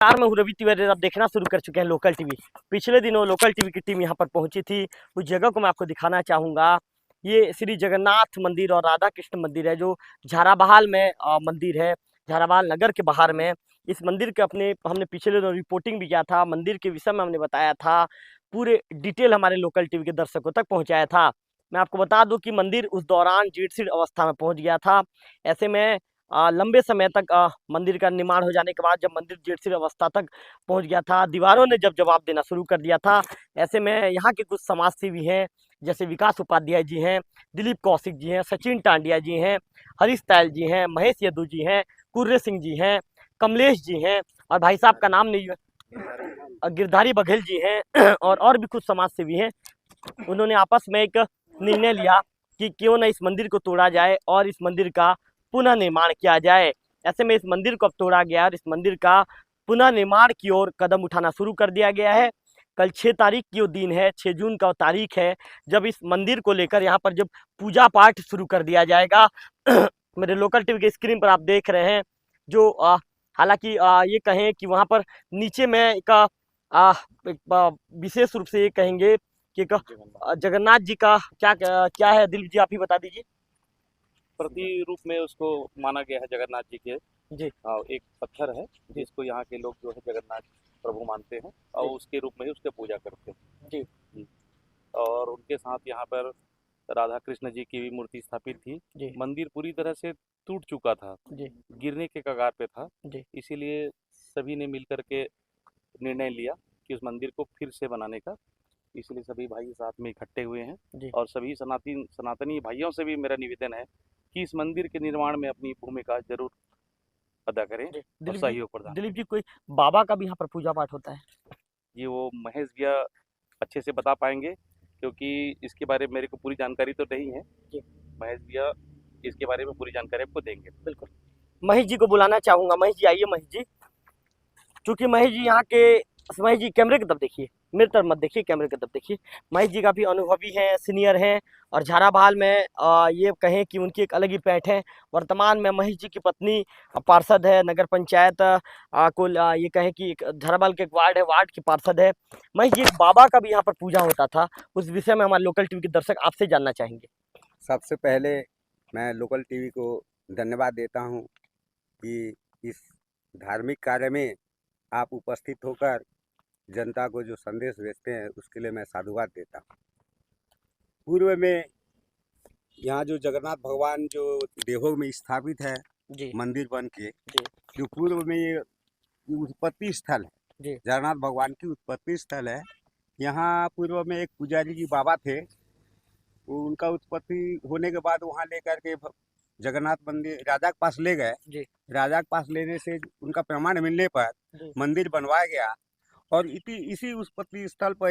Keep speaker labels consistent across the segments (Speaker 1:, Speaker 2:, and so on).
Speaker 1: नमस्कार, मैं हूं रवि तिवारी। आप देखना शुरू कर चुके हैं लोकल टीवी। पिछले दिनों लोकल टीवी की टीम यहां पर पहुंची थी। उस जगह को मैं आपको दिखाना चाहूँगा। ये श्री जगन्नाथ मंदिर और राधा कृष्ण मंदिर है, जो झाराबहाल में मंदिर है, झाराबहाल नगर के बाहर में। इस मंदिर के हमने पिछले दिनों रिपोर्टिंग भी किया था, मंदिर के विषय में हमने बताया था, पूरे डिटेल हमारे लोकल टीवी के दर्शकों तक पहुँचाया था। मैं आपको बता दूँ कि मंदिर उस दौरान जीर्ण-शीर्ण अवस्था में पहुँच गया था। ऐसे में लंबे समय तक मंदिर का निर्माण हो जाने के बाद जब मंदिर जीर्ण-शीर्ण अवस्था तक पहुंच गया था, दीवारों ने जब जवाब देना शुरू कर दिया था, ऐसे में यहाँ के कुछ समाजसेवी हैं, जैसे विकास उपाध्याय जी हैं, दिलीप कौशिक जी हैं, सचिन टांडिया जी हैं, हरीश तायल जी हैं, महेश यदू जी हैं, कुर्रे सिंह जी हैं, कमलेश जी हैं, और भाई साहब का नाम नहीं है, गिरधारी बघेल जी हैं और भी कुछ समाजसेवी हैं। उन्होंने आपस में एक निर्णय लिया कि क्यों न इस मंदिर को तोड़ा जाए और इस मंदिर का पुनः निर्माण किया जाए। ऐसे में इस मंदिर को अब तोड़ा गया और इस मंदिर का पुनः निर्माण की ओर कदम उठाना शुरू कर दिया गया है। कल 6 तारीख की वो दिन है, 6 जून का वो तारीख है, जब इस मंदिर को लेकर यहाँ पर जब पूजा पाठ शुरू कर दिया जाएगा। मेरे लोकल टीवी के स्क्रीन पर आप देख रहे हैं, जो हालांकि ये कहें कि वहाँ पर नीचे में एक विशेष रूप से ये कहेंगे कि जगन्नाथ जी का क्या क्या है, दिलीप जी आप ही बता दीजिए।
Speaker 2: प्रतिरूप में उसको माना गया है जगन्नाथ जी के।
Speaker 1: जी
Speaker 2: एक पत्थर है जिसको यहाँ के लोग जो है जगन्नाथ प्रभु मानते हैं और
Speaker 1: जी
Speaker 2: उसके रूप में ही उसकी पूजा करते हैं।
Speaker 1: जी
Speaker 2: जी। और उनके साथ यहाँ पर राधा कृष्ण जी की भी मूर्ति स्थापित थी।
Speaker 1: जी
Speaker 2: मंदिर पूरी तरह से टूट चुका था,
Speaker 1: जी
Speaker 2: गिरने के कगार पे था।
Speaker 1: जी
Speaker 2: इसीलिए सभी ने मिलकर के निर्णय लिया कि उस मंदिर को फिर से बनाने का। इसलिए सभी भाई साथ में इकट्ठे हुए हैं
Speaker 1: जी
Speaker 2: और सभी सनातनी भाइयों से भी मेरा निवेदन है कि इस मंदिर के निर्माण में अपनी भूमिका जरूर अदा करें
Speaker 1: जी
Speaker 2: और सहयोग प्रदान
Speaker 1: दिलीप
Speaker 2: करें।
Speaker 1: जी कोई बाबा का भी यहाँ पर पूजा पाठ होता है?
Speaker 2: ये वो महेश भैया अच्छे से बता पाएंगे, क्योंकि इसके बारे में मेरे को पूरी जानकारी तो नहीं है।
Speaker 1: जी
Speaker 2: महेश भैया इसके बारे में पूरी जानकारी आपको देंगे।
Speaker 1: बिल्कुल, महेश जी को बुलाना चाहूंगा। महेश जी आइए। महेश जी, चूंकि महेश जी यहाँ के, महेश जी कैमरे की तरफ देखिए, मेरी तरफ मत देखिए, कैमरे की तरफ देखिए। महेश जी काफ़ी अनुभवी हैं, सीनियर हैं, और झाराबहाल में ये कहें कि उनकी एक अलग ही पैठ है। वर्तमान में महेश जी की पत्नी पार्षद है, नगर पंचायत ये कहें कि झाराबहाल के एक वार्ड है, वार्ड की पार्षद है। महेश जी, एक बाबा का भी यहाँ पर पूजा होता था, उस विषय में हमारे लोकल टीवी के दर्शक आपसे जानना चाहेंगे।
Speaker 3: सबसे पहले मैं लोकल टीवी को धन्यवाद देता हूं कि इस धार्मिक कार्य में आप उपस्थित होकर जनता को जो संदेश भेजते हैं उसके लिए मैं साधुवाद देता हूं। पूर्व में यहाँ जो जगन्नाथ भगवान जो देहों में स्थापित है
Speaker 1: जी
Speaker 3: मंदिर बन के,
Speaker 1: जी
Speaker 3: जो पूर्व में ये उत्पत्ति स्थल है,
Speaker 1: जी
Speaker 3: जगन्नाथ भगवान की उत्पत्ति स्थल है। यहाँ पूर्व में एक पुजारी जी बाबा थे, वो उनका उत्पत्ति होने के बाद वहाँ लेकर के जगन्नाथ मंदिर राजा के पास ले गए।
Speaker 1: जी
Speaker 3: राजा के पास लेने से उनका प्रमाण मिलने पर
Speaker 1: जी
Speaker 3: मंदिर बनवाया गया। और इसी उत्पत्ति स्थल पर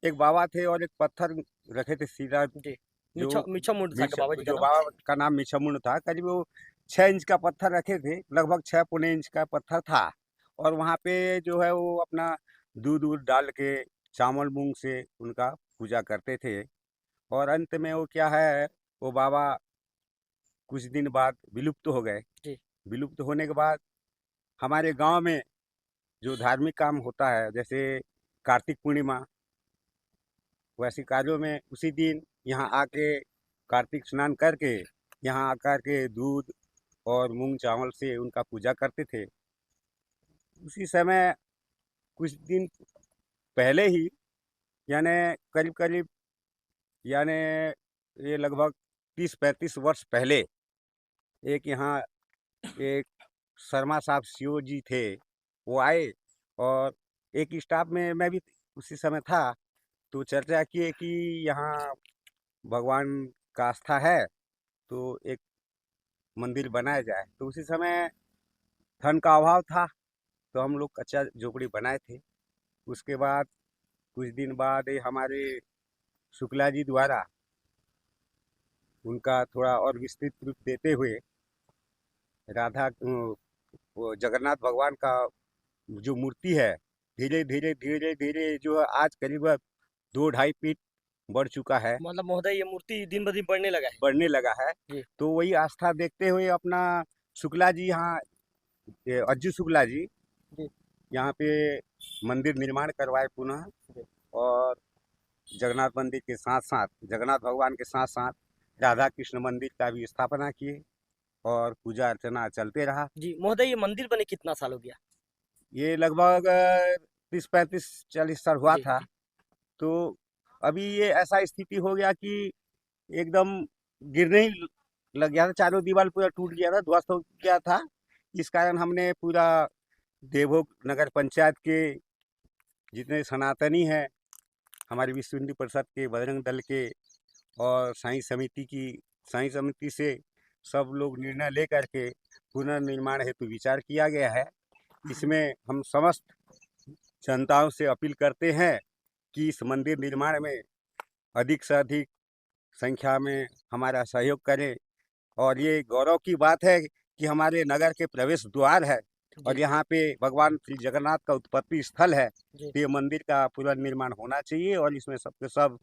Speaker 3: एक बाबा थे और एक पत्थर रखे थे सीधा,
Speaker 1: जी
Speaker 3: जो
Speaker 1: मिच्छामुंड साहब के बाबा जी का नाम।
Speaker 3: बाबा का नाम मिच्छामुंड था। करीब वो 6 इंच का पत्थर रखे थे, लगभग 6 पौने इंच का पत्थर था। और वहाँ पे जो है वो अपना दूध दूध डाल के चावल मूंग से उनका पूजा करते थे। और अंत में वो क्या है, वो बाबा कुछ दिन बाद विलुप्त हो गए।
Speaker 1: जी
Speaker 3: विलुप्त होने के बाद हमारे गांव में जो धार्मिक काम होता है, जैसे कार्तिक पूर्णिमा, वैसे कार्यों में उसी दिन यहाँ आके कार्तिक स्नान करके यहाँ आकर के दूध और मूंग चावल से उनका पूजा करते थे। उसी समय कुछ दिन पहले ही, यानी करीब करीब, यानी ये लगभग 30-35 वर्ष पहले, एक यहाँ एक शर्मा साहब सीओ जी थे, वो आए। और एक स्टाफ में मैं भी उसी समय था, तो चर्चा किए कि यहाँ भगवान का आस्था है तो एक मंदिर बनाया जाए। तो उसी समय धन का अभाव था, तो हम लोग कच्चा झोपड़ी बनाए थे। उसके बाद कुछ दिन बाद ये हमारे शुक्ला जी द्वारा उनका थोड़ा और विस्तृत रूप देते हुए राधा वो जगन्नाथ भगवान का जो मूर्ति है, धीरे धीरे धीरे धीरे जो है आज करीब 2-2.5 फीट बढ़ चुका है,
Speaker 1: मतलब महोदय, ये मूर्ति दिन ब दिन बढ़ने लगा है।
Speaker 3: बढ़ने लगा है।
Speaker 1: जी
Speaker 3: तो वही आस्था देखते हुए अपना शुक्ला जी यहाँ, ये अज्जू शुक्ला जी
Speaker 1: जी
Speaker 3: यहाँ पे मंदिर निर्माण करवाए पुनः, और जगन्नाथ मंदिर के साथ साथ, जगन्नाथ भगवान के साथ साथ राधा कृष्ण मंदिर का भी स्थापना किए और पूजा अर्चना चलते रहा।
Speaker 1: जी महोदय, ये मंदिर बने कितना साल हो गया?
Speaker 3: ये लगभग 30-35-40 साल हुआ
Speaker 1: जी
Speaker 3: था। तो अभी ये ऐसा स्थिति हो गया कि एकदम गिरने ही लग गया था, चारों दीवार पूरा टूट गया था, ध्वस्त हो गया था। इस कारण हमने पूरा देवभोग नगर पंचायत के जितने सनातनी हैं, हमारे विश्व हिंदू परिषद के, बजरंग दल के और साई समिति से सब लोग निर्णय लेकर के पुनर्निर्माण हेतु विचार किया गया है। इसमें हम समस्त जनताओं से अपील करते हैं कि इस मंदिर निर्माण में अधिक से अधिक संख्या में हमारा सहयोग करें। और ये गौरव की बात है कि हमारे नगर के प्रवेश द्वार है और
Speaker 1: जी
Speaker 3: यहाँ पे भगवान श्री जगन्नाथ का उत्पत्ति स्थल है।
Speaker 1: जी
Speaker 3: तो ये मंदिर का पुनर्निर्माण होना चाहिए और इसमें सबके सब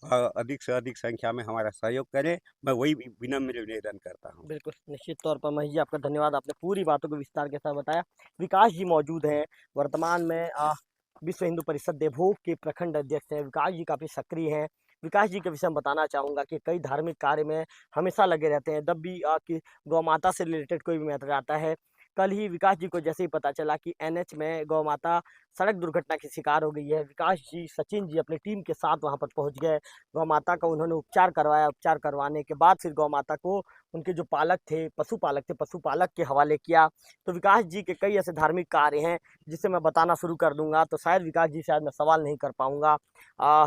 Speaker 3: अधिक से अधिक संख्या में हमारा सहयोग करें। मैं वही विनम्र निवेदन करता हूँ।
Speaker 1: बिल्कुल, निश्चित तौर पर महेश जी आपका धन्यवाद, आपने पूरी बातों को विस्तार के साथ बताया। विकास जी मौजूद हैं, वर्तमान में विश्व हिंदू परिषद देवभोग के प्रखंड अध्यक्ष हैं। विकास जी काफ़ी सक्रिय हैं। विकास जी के विषय में बताना चाहूँगा कि कई धार्मिक कार्य में हमेशा लगे रहते हैं। जब भी कि गौ माता से रिलेटेड कोई भी मैटर आता है, कल ही विकास जी को जैसे ही पता चला कि एनएच में गौ माता सड़क दुर्घटना की शिकार हो गई है, विकास जी, सचिन जी अपनी टीम के साथ वहाँ पर पहुँच गए। गौ माता का उन्होंने उपचार करवाया, उपचार करवाने के बाद फिर गौ माता को उनके जो पालक थे, पशुपालक के हवाले किया। तो विकास जी के कई ऐसे धार्मिक कार्य हैं जिसे मैं बताना शुरू कर दूंगा तो शायद विकास जी से आज मैं सवाल नहीं कर पाऊंगा।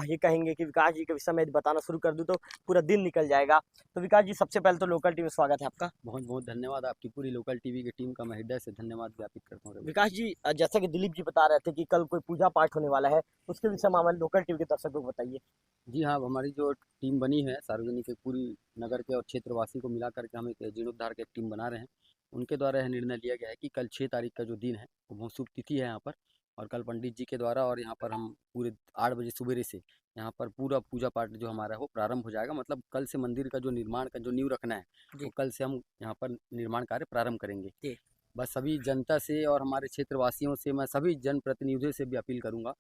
Speaker 1: ये कहेंगे कि विकास जी के विषय में यदि बताना शुरू कर दूं तो पूरा दिन निकल जाएगा। तो विकास जी, सबसे पहले तो लोकल टीवी में स्वागत है आपका।
Speaker 4: बहुत बहुत धन्यवाद, आपकी पूरी लोकल टीवी की टीम का मैं हृदय से धन्यवाद ज्ञापित करता हूँ।
Speaker 1: विकास जी, जैसा कि दिलीप जी बता रहे थे कि कल कोई पूजा पाठ होने वाला है, उसके विषय में हमारे लोकल टीवी के दर्शकों को बताइए।
Speaker 4: जी हाँ, हमारी जो टीम बनी है सार्वजनिक, पूरी नगर के और क्षेत्रवासी को मिला करके हम एक जीर्णोद्धार की एक टीम बना रहे हैं। उनके द्वारा यह निर्णय लिया गया है कि कल 6 तारीख का जो दिन है वो बहुत शुभ तिथि है यहाँ पर, और कल पंडित जी के द्वारा और यहाँ पर हम पूरे 8 बजे सुबेरे से यहाँ पर पूरा पूजा पाठ जो हमारा है वो प्रारंभ हो जाएगा। मतलब कल से मंदिर का जो निर्माण का जो नींव रखना है
Speaker 1: जी।
Speaker 4: वो कल से हम यहाँ पर निर्माण कार्य प्रारंभ करेंगे।
Speaker 1: जी।
Speaker 4: बस सभी जनता से और हमारे क्षेत्रवासियों से, मैं सभी जनप्रतिनिधियों से भी अपील करूँगा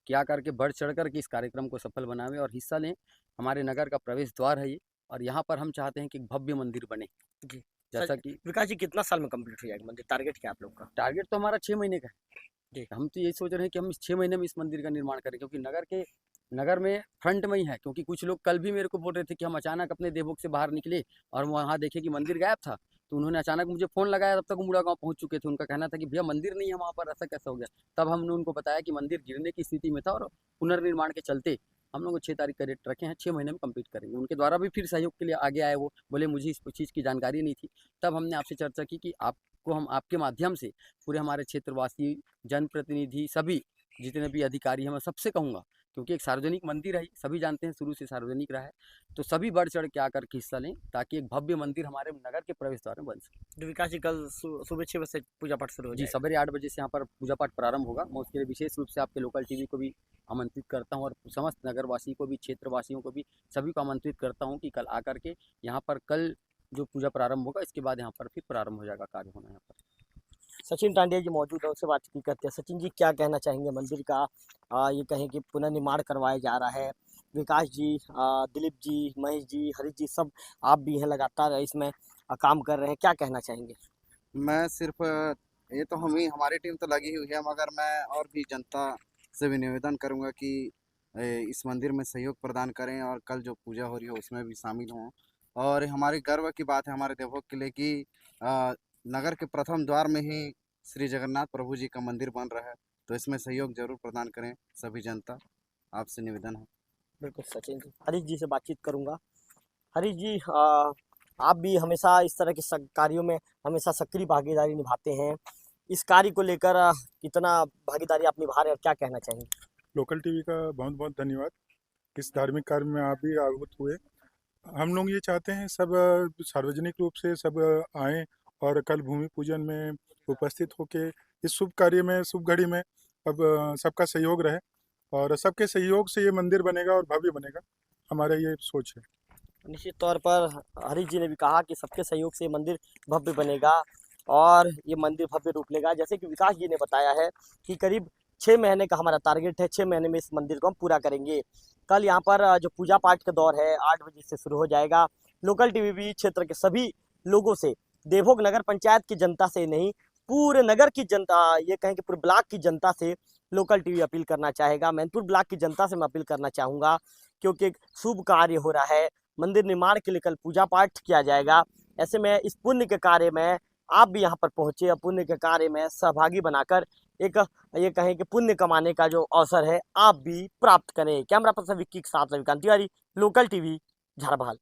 Speaker 4: कि आकर के बढ़ चढ़ कर के इस कार्यक्रम को सफल बनावें और हिस्सा लें। हमारे नगर का प्रवेश द्वार है ये, और यहाँ पर हम चाहते हैं कि एक भव्य मंदिर बने।
Speaker 1: जी।
Speaker 4: जैसा कि
Speaker 1: विकास जी, कितना साल में कंप्लीट हो जाएगा मंदिर? टारगेट क्या है आप लोग का?
Speaker 4: टारगेट तो हमारा 6 महीने का है।
Speaker 1: जी।
Speaker 4: हम तो यही सोच रहे हैं कि हम इस 6 महीने में इस मंदिर का निर्माण करें, क्योंकि नगर में फ्रंट में ही है। क्योंकि कुछ लोग कल भी मेरे को बोल रहे थे कि हम अचानक अपने देवभोग से बाहर निकले और वहाँ देखे कि मंदिर गायब था, तो उन्होंने अचानक मुझे फ़ोन लगाया, तब तक वो मुड़ा गाँव पहुँच चुके थे। उनका कहना था कि भैया मंदिर नहीं है वहाँ पर, ऐसा कैसा हो गया? तब हमने उनको बताया कि मंदिर गिरने की स्थिति में था और पुनर्निर्माण के चलते हम लोग 6 तारीख का डेट रखे हैं, 6 महीने में कंप्लीट करेंगे। उनके द्वारा भी फिर सहयोग के लिए आगे आए, वो बोले मुझे इस चीज़ की जानकारी नहीं थी। तब हमने आपसे चर्चा की कि आपको हम आपके माध्यम से पूरे हमारे क्षेत्रवासी, जनप्रतिनिधि, सभी जितने भी अधिकारी हैं, मैं सबसे कहूँगा, क्योंकि एक सार्वजनिक मंदिर है, सभी जानते हैं शुरू से सार्वजनिक रहा है, तो सभी बढ़ चढ़ के आकर के हिस्सा लें ताकि एक भव्य मंदिर हमारे नगर के प्रवेश द्वार में बन सके।
Speaker 1: तो विकास जी, कल सुबह 6 बजे से पूजा पाठ शुरू हो
Speaker 4: जी,
Speaker 1: जाएगा।
Speaker 4: सवेरे 8 बजे से यहाँ पर पूजा पाठ प्रारंभ होगा। मैं उसके लिए विशेष रूप से आपके लोकल टीवी को भी आमंत्रित करता हूँ और समस्त नगरवासी को भी, क्षेत्रवासियों को भी, सभी को आमंत्रित करता हूँ कि कल आकर के यहाँ पर कल जो पूजा प्रारंभ होगा, इसके बाद यहाँ पर फिर प्रारंभ हो जाएगा कार्य होना यहाँ पर।
Speaker 1: सचिन टांडिया जी मौजूद है, उससे बातचीत करते हैं। सचिन जी, क्या कहना चाहेंगे मंदिर का? ये कहें कि पुनर्निर्माण करवाया जा रहा है। विकास जी, दिलीप जी, महेश जी, हरीश जी, सब आप भी हैं, लगातार इसमें काम कर रहे हैं। क्या कहना चाहेंगे?
Speaker 5: मैं सिर्फ ये तो हमारी टीम तो लगी हुई है, मगर मैं और भी जनता से भी निवेदन करूंगा कि इस मंदिर में सहयोग प्रदान करें और कल जो पूजा हो रही है उसमें भी शामिल हों। और हमारे गर्व की बात है हमारे देवभोग के लिए कि नगर के प्रथम द्वार में ही श्री जगन्नाथ प्रभु जी का मंदिर बन रहा है, तो इसमें सहयोग जरूर प्रदान करें सभी जनता, आपसे निवेदन है।
Speaker 1: बिल्कुल सचिन जी। हरीश जी से बातचीत करूंगा। हरीश जी, आप भी हमेशा इस तरह के कार्यों में हमेशा सक्रिय भागीदारी निभाते हैं। इस कार्य को लेकर कितना भागीदारी आप निभा रहे हैं और क्या कहना चाहेंगे?
Speaker 6: लोकल टीवी का बहुत बहुत धन्यवाद। इस धार्मिक कार्य में आप भी आहुत हुए। हम लोग ये चाहते हैं सब सार्वजनिक रूप से सब आएँ और कल भूमि पूजन में उपस्थित होके इस शुभ कार्य में, शुभ घड़ी में अब सबका सहयोग रहे और सबके सहयोग से ये मंदिर बनेगा और भव्य बनेगा, हमारा ये सोच है।
Speaker 1: निश्चित तौर पर हरीश जी ने भी कहा कि सबके सहयोग से मंदिर भव्य बनेगा और ये मंदिर भव्य रूप लेगा। जैसे कि विकास जी ने बताया है कि करीब 6 महीने का हमारा टारगेट है, 6 महीने में इस मंदिर को हम पूरा करेंगे। कल यहाँ पर जो पूजा पाठ का दौर है 8 बजे से शुरू हो जाएगा। लोकल टीवी भी क्षेत्र के सभी लोगों से, देवभोग नगर पंचायत की जनता से नहीं, पूरे नगर की जनता, ये कहें कि पूरे ब्लॉक की जनता से लोकल टीवी अपील करना चाहेगा। मैनपुर ब्लॉक की जनता से मैं अपील करना चाहूँगा, क्योंकि एक शुभ कार्य हो रहा है, मंदिर निर्माण के लिए कल पूजा पाठ किया जाएगा। ऐसे में इस पुण्य के कार्य में आप भी यहाँ पर पहुँचे और पुण्य के कार्य में सहभागी बनाकर एक, ये कहें कि पुण्य कमाने का जो अवसर है आप भी प्राप्त करें। कैमरा पर्सन विक्की के साथ रविकांत तिवारी, लोकल टीवी, झारबहाल।